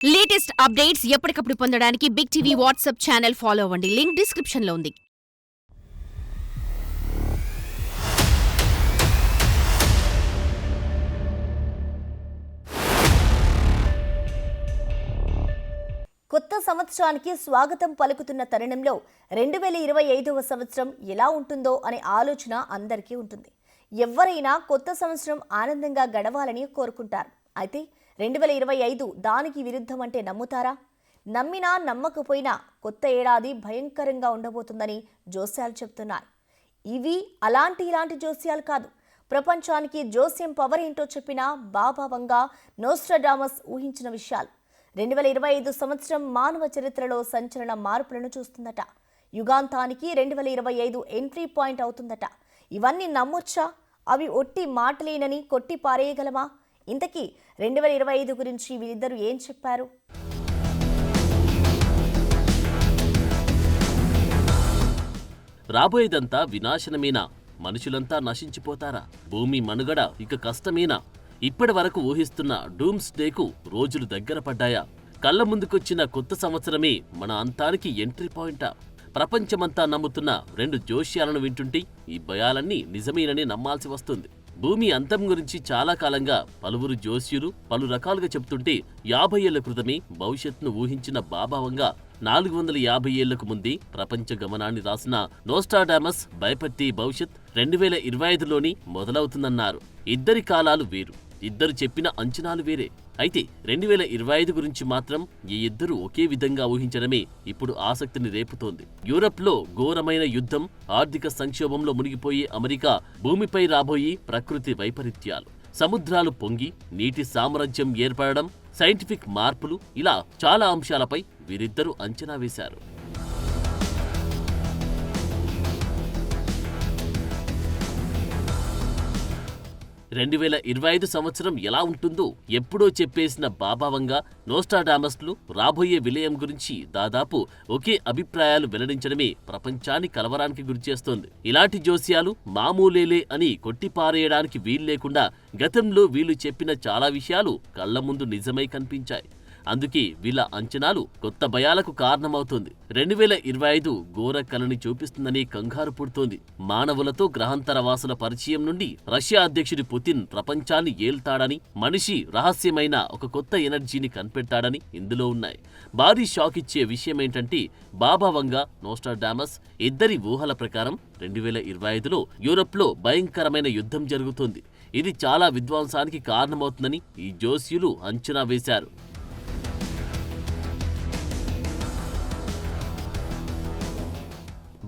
Latest updates ఎప్పటికప్పుడు పొందడానికి big TV WhatsApp channel follow అవ్వండి. లింక్ డిస్క్రిప్షన్ లో ఉంది. కొత్త సంవత్సరానికి స్వాగతం పలుకుతున్న తరుణంలో 2025వ సంవత్సరం ఎలా ఉంటుందో అనే ఆలోచన అందరికీ ఉంటుంది. ఎవరైనా కొత్త సంవత్సరం ఆనందంగా గడవాలని కోరుకుంటారు. అయితే 2025 దానికి విరుద్ధం అంటే నమ్ముతారా? నమ్మినా నమ్మకపోయినా కొత్త ఏడాది భయంకరంగా ఉండబోతుందని జోస్యాలు చెప్తున్నారు. ఇలాంటి జోస్యాలు కాదు. ప్రపంచానికి జోస్యం పవర్ ఏంటో చెప్పిన బాబా వంగా నోస్ట్రాడామస్ ఊహించిన విషయాలు. 2025 సంవత్సరం మానవ చరిత్రలో సంచలన మార్పులను చూస్తుందట. యుగాంతానికి 2025 ఎంట్రీ పాయింట్ అవుతుందట. ఇవన్నీ నమ్మొచ్చా? అవి ఒట్టి మాటలేనని కొట్టి పారేయగలమా? ఇంతకీ 2025 గురించి వీరిద్దరూ ఏం చెప్పారు? రాబోయేదంతా వినాశనమేనా? మనుషులంతా నశించిపోతారా? భూమి మనుగడ ఇక కష్టమేనా? ఇప్పటి వరకు ఊహిస్తున్న డూమ్స్ డేకు రోజులు దగ్గర పడ్డాయా? కళ్ల ముందుకొచ్చిన కొత్త సంవత్సరమే మన అంతానికి ఎంట్రీ పాయింటా? ప్రపంచమంతా నమ్ముతున్న రెండు జోష్యాలను వింటుంటే ఈ భయాలన్నీ నిజమేనని నమ్మాల్సి వస్తుంది. భూమి అంతం గురించి చాలా కాలంగా పలువురు జోస్యులు పలు రకాలుగా చెబుతుంటే 50 ఏళ్ల క్రితమే భవిష్యత్తును ఊహించిన బాబా వంగా 450 ఏళ్లకు ముందే ప్రపంచ గమనాన్ని రాసిన నోస్ట్రాడామస్ భయపెట్టే భవిష్యత్ 2025లోని మొదలవుతుందన్నారు. ఇద్దరి కాలాలు వేరు, ఇద్దరు చెప్పిన అంచనాలు వేరే. అయితే 2025 గురించి మాత్రం ఈ ఇద్దరు ఒకే విధంగా ఊహించడమే ఇప్పుడు ఆసక్తిని రేపుతోంది. యూరప్లో ఘోరమైన యుద్ధం, ఆర్థిక సంక్షోభంలో మునిగిపోయే అమెరికా, భూమిపై రాబోయే ప్రకృతి వైపరీత్యాలు, సముద్రాలు పొంగి నీటి సామ్రాజ్యం ఏర్పడడం, సైంటిఫిక్ మార్పులు, ఇలా చాలా అంశాలపై వీరిద్దరూ అంచనా వేశారు. 2025 సంవత్సరం ఎలా ఉంటుందో ఎప్పుడో చెప్పేసిన బాబా వంగా నోస్ట్రాడామస్లు రాబోయే విలయం గురించి దాదాపు ఒకే అభిప్రాయాలు వెల్లడించడమే ప్రపంచాన్ని కలవరానికి గురిచేస్తోంది. ఇలాంటి జోస్యాలు మామూలేలే అని కొట్టిపారేయడానికి వీల్లేకుండా గతంలో వీళ్ళు చెప్పిన చాలా విషయాలు కళ్ల ముందు నిజమై కనిపించాయి. అందుకే వీళ్ళ అంచనాలు కొత్త భయాలకు కారణమవుతోంది. 2025 ఘోర కలని చూపిస్తుందని కంగారు పుడుతోంది. మానవులతో గ్రహాంతర వాసుల పరిచయం నుండి రష్యా అధ్యక్షుడి పుతిన్ ప్రపంచాన్ని ఏల్తాడని, మనిషి రహస్యమైన ఒక కొత్త ఎనర్జీని కనిపెట్టాడని ఇందులో ఉన్నాయి. భారీ షాక్ ఇచ్చే విషయమేంటంటే బాబా వంగా నోస్ట్రాడామస్ ఇద్దరి ఊహల ప్రకారం 2025లో యూరప్లో భయంకరమైన యుద్ధం జరుగుతోంది. ఇది చాలా విధ్వంసానికి కారణమవుతుందని ఈ జోస్యులు అంచనా వేశారు.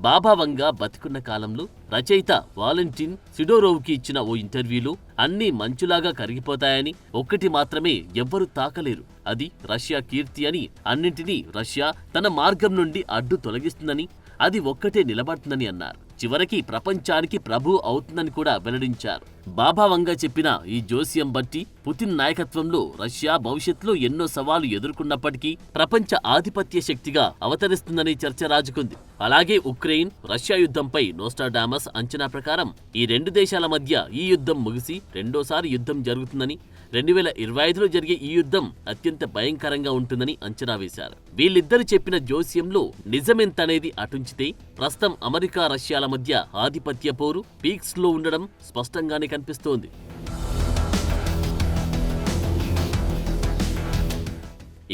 బాబా వంగా బతికున్న కాలంలో రచయిత వాలెంటిన్ సిడోరోవ్కి ఇచ్చిన ఓ ఇంటర్వ్యూలో అన్నీ మంచులాగా కరిగిపోతాయని, ఒక్కటి మాత్రమే ఎవ్వరూ తాకలేరు, అది రష్యా కీర్తి అని, అన్నింటినీ రష్యా తన మార్గం నుండి అడ్డు తొలగిస్తుందని, అది ఒక్కటే నిలబడుతుందని అన్నారు. చివరికి ప్రపంచానికి ప్రభు అవుతుందని కూడా వెల్లడించారు. బాబా వంగా చెప్పిన ఈ జోస్యం బట్టి పుతిన్ నాయకత్వంలో రష్యా భవిష్యత్తులో ఎన్నో సవాలు ఎదుర్కొన్నప్పటికీ ప్రపంచ ఆధిపత్య శక్తిగా అవతరిస్తుందని చర్చ రాజుకుంది. అలాగే ఉక్రెయిన్ రష్యా యుద్ధంపై నోస్ట్రాడామస్ అంచనా ప్రకారం ఈ రెండు దేశాల మధ్య ఈ యుద్ధం ముగిసి రెండోసారి యుద్ధం జరుగుతుందని, 2025లో జరిగే ఈ యుద్ధం అత్యంత భయంకరంగా ఉంటుందని అంచనా వేశారు. వీళ్ళిద్దరు చెప్పిన జోస్యంలో నిజమెంతనేది అటుంచితే ప్రస్తుతం అమెరికా రష్యాల మధ్య ఆధిపత్య పోరు పీక్స్ లో ఉండడం స్పష్టంగానే కనిపిస్తోంది.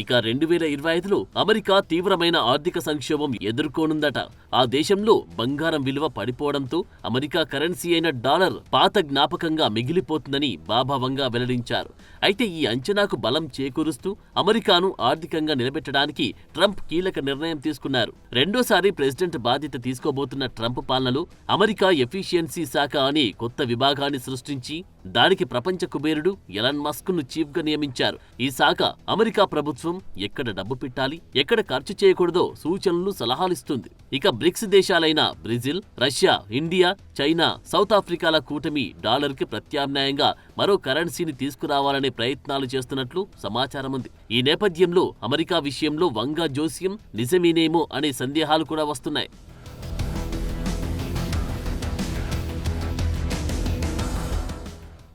ఇక 2025లో అమెరికా తీవ్రమైన ఆర్థిక సంక్షోభం ఎదుర్కోనుందట. ఆ దేశంలో బంగారం విలువ పడిపోవడంతో అమెరికా కరెన్సీ అయిన డాలర్ పాత జ్ఞాపకంగా మిగిలిపోతుందని బాబా వంగా వెల్లడించారు. అయితే ఈ అంచనాకు బలం చేకూరుస్తూ అమెరికాను ఆర్థికంగా నిలబెట్టడానికి ట్రంప్ కీలక నిర్ణయం తీసుకున్నారు. రెండోసారి ప్రెసిడెంట్ బాధ్యత తీసుకోబోతున్న ట్రంప్ పాలనలో అమెరికా ఎఫిషియన్సీ శాఖ అనే కొత్త విభాగాన్ని సృష్టించి దానికి ప్రపంచ కుబేరుడు ఎలాన్ మస్క్ ను చీఫ్ గా నియమించారు. ఈ శాఖ అమెరికా ప్రభుత్వం ఎక్కడ డబ్బు పెట్టాలి, ఎక్కడ ఖర్చు చేయకూడదో సూచనలు, సలహాలిస్తుంది. ఇక బ్రిక్స్ దేశాలైన Brazil, Russia, India, China, South ఆఫ్రికాల కూటమి డాలర్ కి ప్రత్యామ్నాయంగా మరో కరెన్సీని తీసుకురావాలనే ప్రయత్నాలు చేస్తున్నట్లు సమాచారం ఉంది. ఈ నేపథ్యంలో అమెరికా విషయంలో వంగా జోస్యం నిజమేనేమో అనే సందేహాలు కూడా వస్తున్నాయి.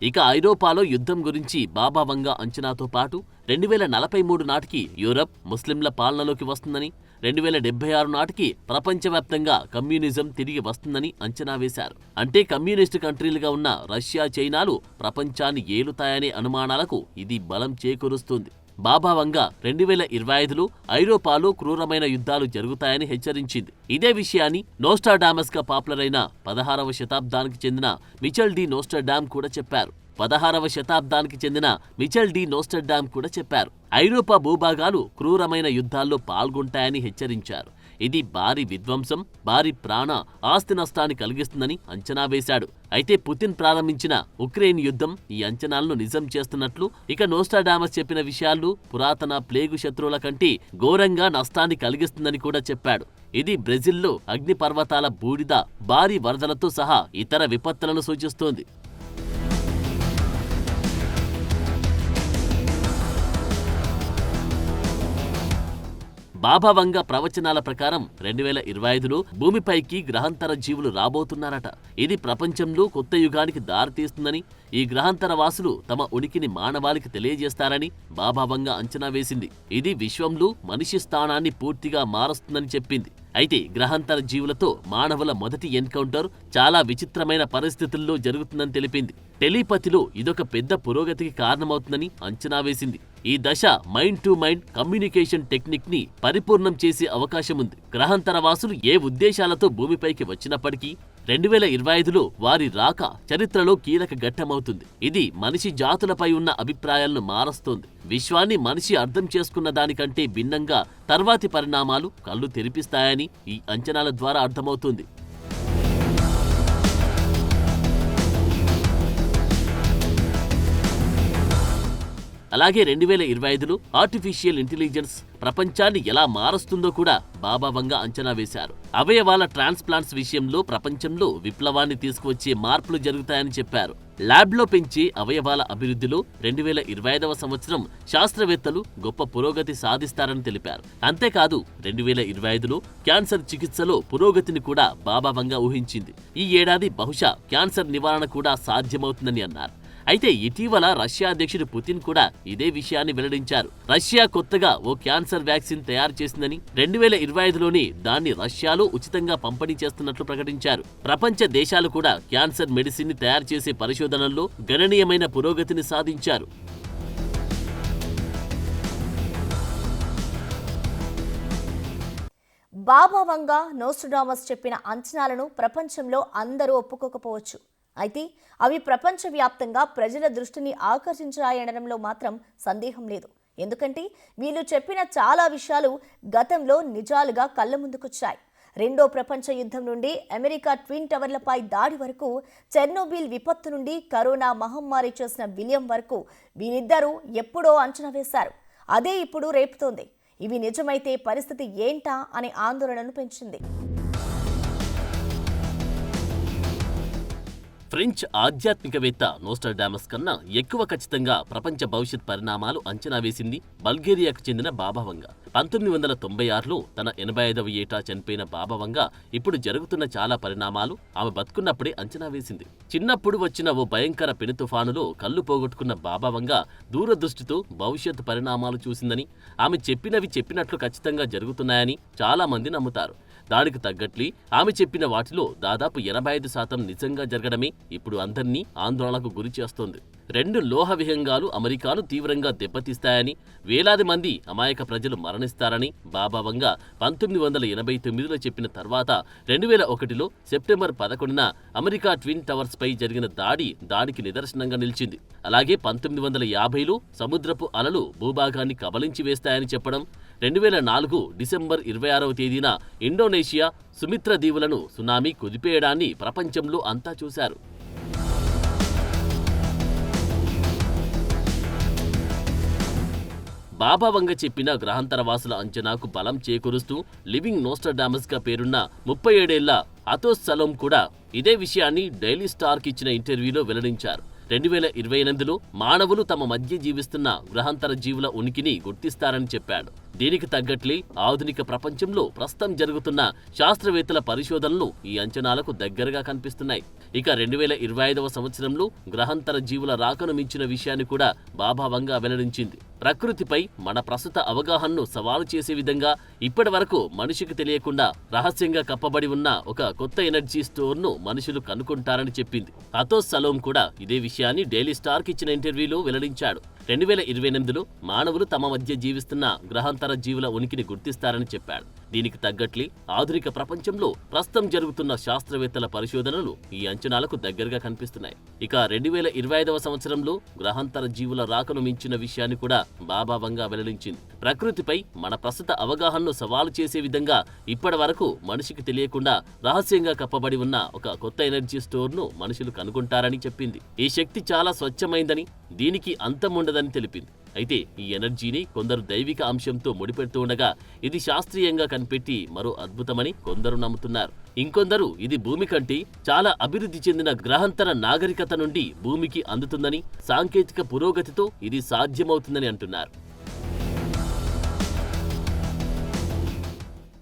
ఇక ఐరోపాలో యుద్ధం గురించి బాబా వంగా అంచనాతో పాటు 2043 నాటికి యూరప్ ముస్లింల పాలనలోకి వస్తుందని, 2076 నాటికి ప్రపంచవ్యాప్తంగా కమ్యూనిజం తిరిగి వస్తుందని అంచనా వేశారు. అంటే కమ్యూనిస్టు కంట్రీలుగా ఉన్న రష్యా, చైనాలు ప్రపంచాన్ని ఏలుతాయనే అనుమానాలకు ఇది బలం చేకూరుస్తుంది. బాబా వంగా 2025లో ఐరోపాలో క్రూరమైన యుద్ధాలు జరుగుతాయని హెచ్చరించింది. ఇదే విషయాన్ని నోస్ట్రాడామస్ గా పాపులర్ అయిన 16వ శతాబ్దానికి చెందిన మిచెల్ డి నోస్ట్రాడామ్ కూడా చెప్పారు. 16వ శతాబ్దానికి చెందిన మిచెల్ డి నోస్ట్రాడామ్ కూడా చెప్పారు. ఐరోపా భూభాగాలు క్రూరమైన యుద్ధాల్లో పాల్గొంటాయని హెచ్చరించారు. ఇది భారీ విధ్వంసం, భారీ ప్రాణ ఆస్తి నష్టాన్ని కలిగిస్తుందని అంచనా వేశాడు. అయితే పుతిన్ ప్రారంభించిన ఉక్రెయిన్ యుద్ధం ఈ అంచనాలను నిజం చేస్తున్నట్లు, ఇక నోస్ట్రాడామస్ చెప్పిన విషయాలు పురాతన ప్లేగు శత్రువుల కంటే ఘోరంగా నష్టాన్ని కలిగిస్తుందని కూడా చెప్పాడు. ఇది బ్రెజిల్లో అగ్నిపర్వతాల బూడిద, భారీ వరదలతో సహా ఇతర విపత్తులను సూచిస్తోంది. బాబా వంగా ప్రవచనాల ప్రకారం 2025లో భూమిపైకి గ్రహాంతర జీవులు రాబోతున్నారట. ఇది ప్రపంచంలో కొత్త యుగానికి దారితీస్తుందని, ఈ గ్రహాంతర వాసులు తమ ఉనికిని మానవాళికి తెలియజేస్తారని బాబా వంగా అంచనా వేసింది. ఇది విశ్వంలో మనిషి స్థానాన్ని పూర్తిగా మారుస్తుందని చెప్పింది. అయితే గ్రహాంతర జీవులతో మానవుల మొదటి ఎన్కౌంటర్ చాలా విచిత్రమైన పరిస్థితుల్లో జరుగుతుందని తెలిపింది. టెలిపతిలో ఇదొక పెద్ద పురోగతికి కారణమవుతుందని అంచనా వేసింది. ఈ దశ mind to mind communication technique ని పరిపూర్ణం చేసే అవకాశం ఉంది. గ్రహాంతర వాసులు ఏ ఉద్దేశాలతో భూమిపైకి వచ్చినప్పటికీ 2025లో వారి రాక చరిత్రలో కీలక ఘట్టమవుతుంది. ఇది మనిషి జాతులపై ఉన్న అభిప్రాయాలను మారుస్తోంది. విశ్వాన్ని మనిషి అర్థం చేసుకున్న దానికంటే భిన్నంగా తర్వాతి పరిణామాలు కళ్ళు తెరిపిస్తాయని ఈ అంచనాల ద్వారా అర్థమవుతుంది. అలాగే 2025లో ఆర్టిఫిషియల్ ఇంటెలిజెన్స్ ప్రపంచాన్ని ఎలా మారుస్తుందో కూడా బాబా వంగా అంచనా వేశారు. అవయవాల ట్రాన్స్ప్లాంట్స్ విషయంలో ప్రపంచంలో విప్లవాన్ని తీసుకువచ్చే మార్పులు జరుగుతాయని చెప్పారు. ల్యాబ్లో పెంచే అవయవాల అభివృద్ధిలో 2025వ సంవత్సరం శాస్త్రవేత్తలు గొప్ప పురోగతి సాధిస్తారని తెలిపారు. అంతేకాదు 2025లో క్యాన్సర్ చికిత్సలో పురోగతిని కూడా బాబా వంగా ఊహించింది. ఈ ఏడాది బహుశా క్యాన్సర్ నివారణ కూడా సాధ్యమవుతుందని అన్నారు. అయితే ఇటీవల రష్యా అధ్యక్షుడు పుతిన్ కూడా ఇదే విషయాన్ని వెల్లడించారు. రష్యా కొత్తగా ఓ క్యాన్సర్ వ్యాక్సిన్ తయారు చేసిందని, 2025లోనే దాన్ని రష్యాలో ఉచితంగా పంపిణీ చేస్తున్నట్లు ప్రకటించారు. ప్రపంచ దేశాలు కూడా క్యాన్సర్ మెడిసిన్ ని తయారు చేసే పరిశోధనల్లో గణనీయమైన పురోగతిని సాధించారు. బాబా వంగా నోస్ట్రాడామస్ చెప్పిన అంచనాలను ప్రపంచంలో అందరూ ఒప్పుకోకపోవచ్చు. అయితే అవి ప్రపంచవ్యాప్తంగా ప్రజల దృష్టిని ఆకర్షించాయనడంలో మాత్రం సందేహం లేదు. ఎందుకంటే వీళ్ళు చెప్పిన చాలా విషయాలు గతంలో నిజాలుగా కళ్ళ ముందుకొచ్చాయి. రెండో ప్రపంచ యుద్ధం నుండి అమెరికా ట్విన్ టవర్లపై దాడి వరకు, చెర్నోబిల్ విపత్తు నుండి కరోనా మహమ్మారి చేసిన విలియం వరకు వీరిద్దరూ ఎప్పుడో అంచనా వేశారు. అదే ఇప్పుడు రేపుతోంది. ఇవి నిజమైతే పరిస్థితి ఏంటా అనే ఆందోళనను పెంచింది. ఫ్రెంచ్ ఆధ్యాత్మికవేత్త నోస్ట్రాడామస్ కన్నా ఎక్కువ ఖచ్చితంగా ప్రపంచ భవిష్యత్ పరిణామాలు అంచనా వేసింది బల్గేరియాకు చెందిన బాబా వంగా. 1996లో తన 85వ ఏటా చనిపోయిన బాబా వంగా ఇప్పుడు జరుగుతున్న చాలా పరిణామాలు ఆమె బతుకున్నప్పుడే అంచనా వేసింది. చిన్నప్పుడు వచ్చిన ఓ భయంకర పెను తుఫానులో కళ్ళు పోగొట్టుకున్న బాబా వంగా దూరదృష్టితో భవిష్యత్ పరిణామాలు చూసిందని, ఆమె చెప్పినవి చెప్పినట్లు ఖచ్చితంగా జరుగుతున్నాయని చాలా మంది నమ్ముతారు. దానికి తగ్గట్లే ఆమె చెప్పిన వాటిలో దాదాపు 85% నిజంగా జరగడమే ఇప్పుడు అందర్నీ ఆందోళనకు గురి చేస్తోంది. 2 లోహ విహంగాలు అమెరికాను తీవ్రంగా దెబ్బతీస్తాయని, వేలాది మంది అమాయక ప్రజలు మరణిస్తారని బాబా వంగా 1989లో చెప్పిన తర్వాత 2001లో సెప్టెంబర్ 11న అమెరికా ట్విన్ టవర్స్ పై జరిగిన దాడికి నిదర్శనంగా నిలిచింది. అలాగే 1950లో సముద్రపు అలలు భూభాగాన్ని కబలించి వేస్తాయని చెప్పడం, 2004 డిసెంబర్ 26వ తేదీన ఇండోనేషియా సుమిత్ర దీవులను సునామీ కుదిపేయడాన్ని ప్రపంచంలో అంతా చూశారు. బాబా వంగ చెప్పిన గ్రహాంతరవాసుల అంచనాకు బలం చేకూరుస్తూ లివింగ్ నోస్ట్రాడామస్ గా పేరున్న 37 ఏళ్ల అథోస్ సలోమ్ కూడా ఇదే విషయాన్ని డైలీ స్టార్కి ఇచ్చిన ఇంటర్వ్యూలో వెల్లడించారు. 2028లో మానవులు తమ మధ్య జీవిస్తున్న గ్రహాంతర జీవుల ఉనికిని గుర్తిస్తారని చెప్పాడు. దీనికి తగ్గట్లే ఆధునిక ప్రపంచంలో ప్రస్తుతం జరుగుతున్న శాస్త్రవేత్తల పరిశోధనలు ఈ అంచనాలకు దగ్గరగా కనిపిస్తున్నాయి. ఇక 2025వ సంవత్సరంలో గ్రహాంతర జీవుల రాకను మించిన విషయాన్ని కూడా బాబా వంగా వెల్లడించింది. ప్రకృతిపై మన ప్రస్తుత అవగాహనను సవాలు చేసే విధంగా ఇప్పటి వరకు మనిషికి తెలియకుండా రహస్యంగా కప్పబడి ఉన్న ఒక కొత్త ఎనర్జీ స్టోర్ను మనుషులు కనుక్కుంటారని చెప్పింది. అతోస్ సలోమ్ కూడా ఇదే విషయాన్ని డైలీ స్టార్కి ఇచ్చిన ఇంటర్వ్యూలో వెల్లడించాడు. 2028లో మానవులు తమ మధ్య జీవిస్తున్న గ్రహాంతర జీవుల ఉనికిని గుర్తిస్తారని చెప్పాడు. దీనికి తగ్గట్లే ఆధునిక ప్రపంచంలో ప్రస్తుతం జరుగుతున్న శాస్త్రవేత్తల పరిశోధనలు ఈ అంచనాలకు దగ్గరగా కనిపిస్తున్నాయి. ఇక 2025వ సంవత్సరంలో గ్రహాంతర జీవుల రాకను మించిన విషయాన్ని కూడా బాబా వంగా వెల్లడించింది. ప్రకృతిపై మన ప్రస్తుత అవగాహనను సవాలు చేసే విధంగా ఇప్పటి వరకు మనిషికి తెలియకుండా రహస్యంగా కప్పబడి ఉన్న ఒక కొత్త ఎనర్జీ స్టోర్ను మనుషులు కనుగొంటారని చెప్పింది. ఈ శక్తి చాలా స్వచ్ఛమైందని, దీనికి అంతం ఉండదని తెలిపింది. అయితే ఈ ఎనర్జీని కొందరు దైవిక అంశంతో ముడిపెడుతూ ఉండగా ఇది శాస్త్రీయంగా కనిపెట్టి మరో అద్భుతమని కొందరు నమ్ముతున్నారు. ఇంకొందరు ఇది భూమి కంటే చాలా అభివృద్ధి చెందిన గ్రహాంతర నాగరికత నుండి భూమికి అందుతుందని, సాంకేతిక పురోగతితో ఇది సాధ్యమవుతుందని అంటున్నారు.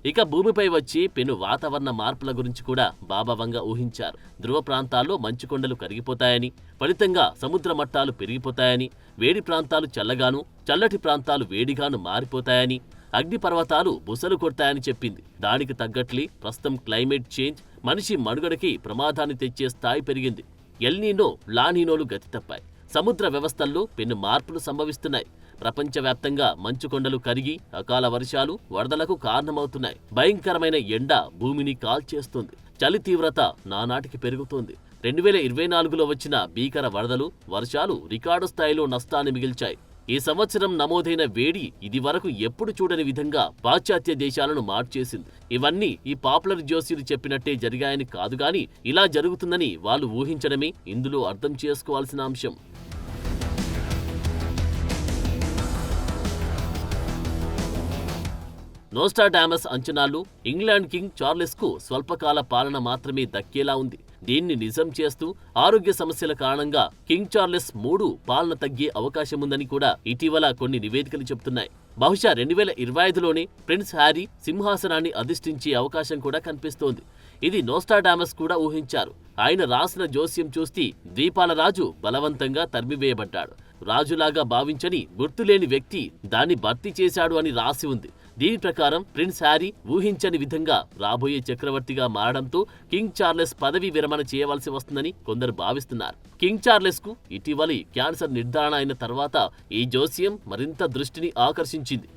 ఇక భూమిపై వచ్చే పెను వాతావరణ మార్పుల గురించి కూడా బాబా వంగా ఊహించారు. ధ్రువ ప్రాంతాల్లో మంచుకొండలు కరిగిపోతాయని, ఫలితంగా సముద్ర మట్టాలు పెరిగిపోతాయని, వేడి ప్రాంతాలు చల్లగాను, చల్లటి ప్రాంతాలు వేడిగాను మారిపోతాయని, అగ్నిపర్వతాలు బుసలు కొడతాయని చెప్పింది. దానికి తగ్గట్లే ప్రస్తుతం క్లైమేట్ చేంజ్ మనిషి మనుగడకి ప్రమాదాన్ని తెచ్చే స్థాయి పెరిగింది. ఎల్నీనో, లానీనోలు గతి తప్పాయి. సముద్ర వ్యవస్థల్లో పెను మార్పులు సంభవిస్తున్నాయి. ప్రపంచవ్యాప్తంగా మంచుకొండలు కరిగి అకాల వర్షాలు, వరదలకు కారణమవుతున్నాయి. భయంకరమైన ఎండ భూమిని కాల్చేస్తుంది. చలి తీవ్రత నానాటికి పెరుగుతోంది. 2024లో వచ్చిన భీకర వరదలు, వర్షాలు రికార్డు స్థాయిలో నష్టాన్ని మిగిల్చాయి. ఈ సంవత్సరం నమోదైన వేడి ఇది వరకు ఎప్పుడు చూడని విధంగా పాశ్చాత్య దేశాలను మార్చేసింది. ఇవన్నీ ఈ పాపులర్ జోస్యులు చెప్పినట్టే జరిగాయని కాదు గాని ఇలా జరుగుతుందని వాళ్ళు ఊహించడమే ఇందులో అర్థం చేసుకోవాల్సిన అంశం. నోస్ట్రాడామస్ అంచనాలు ఇంగ్లాండ్ కింగ్ చార్లెస్కు స్వల్పకాల పాలన మాత్రమే దక్కేలా ఉంది. దీన్ని నిజం చేస్తూ ఆరోగ్య సమస్యల కారణంగా కింగ్ చార్లెస్ 3 పాలన తగ్గే అవకాశముందని కూడా ఇటీవల కొన్ని నివేదికలు చెబుతున్నాయి. బహుశా 2025లోనే ప్రిన్స్ హ్యారీ సింహాసనాన్ని అధిష్ఠించే అవకాశం కూడా కనిపిస్తోంది. ఇది నోస్ట్రాడామస్ కూడా ఊహించారు. ఆయన రాసిన జోస్యం చూస్తే ద్వీపాల రాజు బలవంతంగా తరిమివేయబడ్డాడు. రాజులాగా భావించని గుర్తులేని వ్యక్తి దాన్ని భర్తీ చేశాడు అని రాసి ఉంది. దీని ప్రకారం ప్రిన్స్ హ్యారీ ఊహించని విధంగా రాబోయే చక్రవర్తిగా మారడంతో కింగ్ చార్లెస్ పదవి విరమణ చేయవలసి వస్తుందని కొందరు భావిస్తున్నారు. కింగ్ చార్లెస్ కు ఇటీవలి క్యాన్సర్ నిర్ధారణ అయిన తర్వాత ఈ జోస్యం మరింత దృష్టిని ఆకర్షించింది.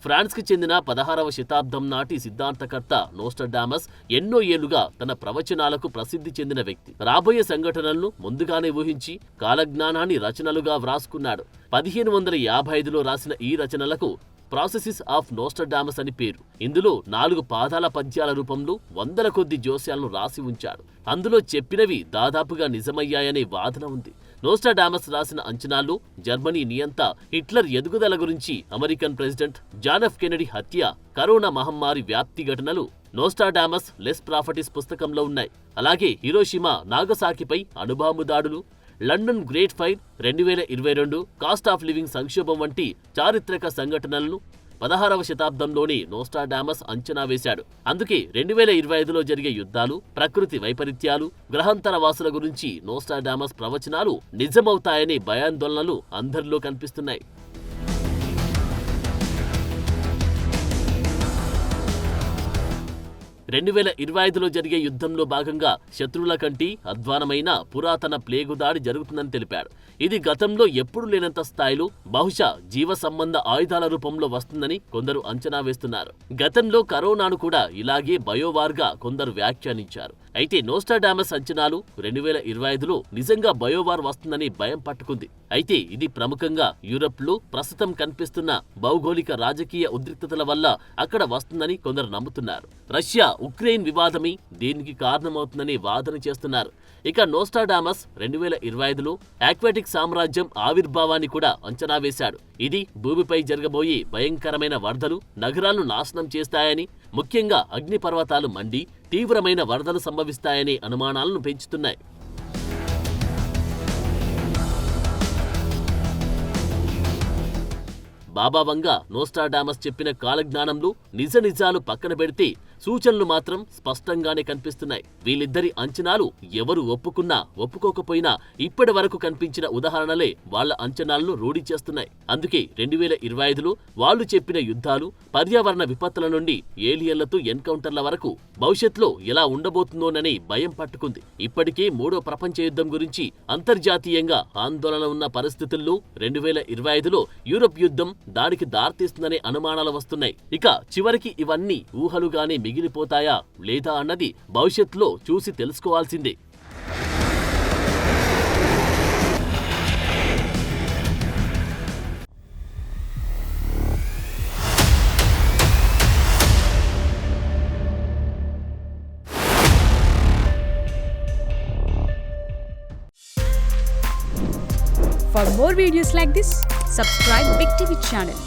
ఫ్రాన్స్కి చెందిన 16వ శతాబ్దం నాటి సిద్ధాంతకర్త నోస్ట్రాడామస్ ఎన్నో ఏళ్లుగా తన ప్రవచనాలకు ప్రసిద్ధి చెందిన వ్యక్తి. రాబోయే సంఘటనలను ముందుగానే ఊహించి కాలజ్ఞానాన్ని రచనలుగా వ్రాసుకున్నాడు. 1555లో రాసిన ఈ రచనలకు ప్రాసెసిస్ ఆఫ్ నోస్ట్రాడామస్ అని పేరు. ఇందులో 4 పాదాల పద్యాల రూపంలో వందల కొద్ది జోస్యాలను రాసి ఉంచాడు. అందులో చెప్పినవి దాదాపుగా నిజమయ్యాయనే వాదన ఉంది. నోస్ట్రాడామస్ రాసిన అంచనాల్లో జర్మనీ నియంత హిట్లర్ ఎదుగుదల గురించి, American president John F Kennedy హత్య, కరోనా మహమ్మారి వ్యాప్తి ఘటనలు నోస్ట్రాడామస్ లెస్ ప్రాఫిటిస్ పుస్తకంలో ఉన్నాయి. అలాగే హిరోషిమా, నాగసాకిపై అణుబాంబు దాడులు, London great fire, 2022 cost of living సంక్షోభం వంటి చారిత్రక సంఘటనలను 16వ శతాబ్దంలోనే నోస్ట్రాడామస్ అంచనా వేశాడు. అందుకే 2025లో జరిగే యుద్ధాలు, ప్రకృతి వైపరీత్యాలు, గ్రహాంతర వాసుల గురించి నోస్ట్రాడామస్ ప్రవచనాలు నిజమవుతాయనే భయాందోళనలు అందరిలో కనిపిస్తున్నాయి. 2025లో జరిగే యుద్ధంలో భాగంగా శత్రువుల కంటే అధ్వానమైన పురాతన ప్లేగు దాడి జరుగుతుందని తెలిపాడు. ఇది గతంలో ఎప్పుడూ లేనంత స్థాయిలో బహుశా జీవ సంబంధ ఆయుధాల రూపంలో వస్తుందని కొందరు అంచనా వేస్తున్నారు. గతంలో కరోనాను కూడా ఇలాగే బయోవార్గా కొందరు వ్యాఖ్యానించారు. అయితే నోస్ట్రాడామస్ అంచనాలు 2025లో నిజంగా బయోవార్ వస్తుందని భయం పట్టుకుంది. అయితే ఇది ప్రముఖంగా యూరప్లో ప్రస్తుతం కనిపిస్తున్న భౌగోళిక రాజకీయ ఉద్రిక్తతల వల్ల అక్కడ వస్తుందని కొందరు నమ్ముతున్నారు. రష్యా ఉక్రెయిన్ వివాదమే దీనికి కారణమవుతుందని వాదన చేస్తున్నారు. ఇక నోస్ట్రాడామస్ 2025లో ఆక్వాటిక్ సామ్రాజ్యం ఆవిర్భావాన్ని కూడా అంచనా వేశాడు. ఇది భూమిపై జరగబోయే భయంకరమైన వరదలు, నగరాలను నాశనం చేస్తాయని, ముఖ్యంగా అగ్నిపర్వతాలు మండి తీవ్రమైన వరదలు సంభవిస్తాయనే అనుమానాలను పెంచుతున్నాయి. బాబా వంగ నోస్ట్రాడామస్ చెప్పిన కాలజ్ఞానంలో నిజ నిజాలు పక్కన పెడితే సూచనలు మాత్రం స్పష్టంగానే కనిపిస్తున్నాయి. వీళ్ళిద్దరి అంచనాలు ఎవరు ఒప్పుకున్నా ఒప్పుకోకపోయినా ఇప్పటి వరకు కనిపించిన ఉదాహరణలే వాళ్ల అంచనాలను రూఢి చేస్తున్నాయి. అందుకే 2025లో వాళ్ళు చెప్పిన యుద్ధాలు, పర్యావరణ విపత్తుల నుండి ఏలియన్లతో ఎన్కౌంటర్ల వరకు భవిష్యత్తులో ఎలా ఉండబోతుందోనని భయం పట్టుకుంది. ఇప్పటికే 3వ ప్రపంచ యుద్ధం గురించి అంతర్జాతీయంగా ఆందోళన ఉన్న పరిస్థితుల్లో 2025లో యూరప్ యుద్ధం దానికి దారితీస్తుందనే అనుమానాలు వస్తున్నాయి. ఇక చివరికి ఇవన్నీ ఊహలుగానే మిగిలిపోతాయా లేదా అన్నది భవిష్యత్తులో చూసి తెలుసుకోవాల్సిందే. For more videos like this, subscribe Big TV channel.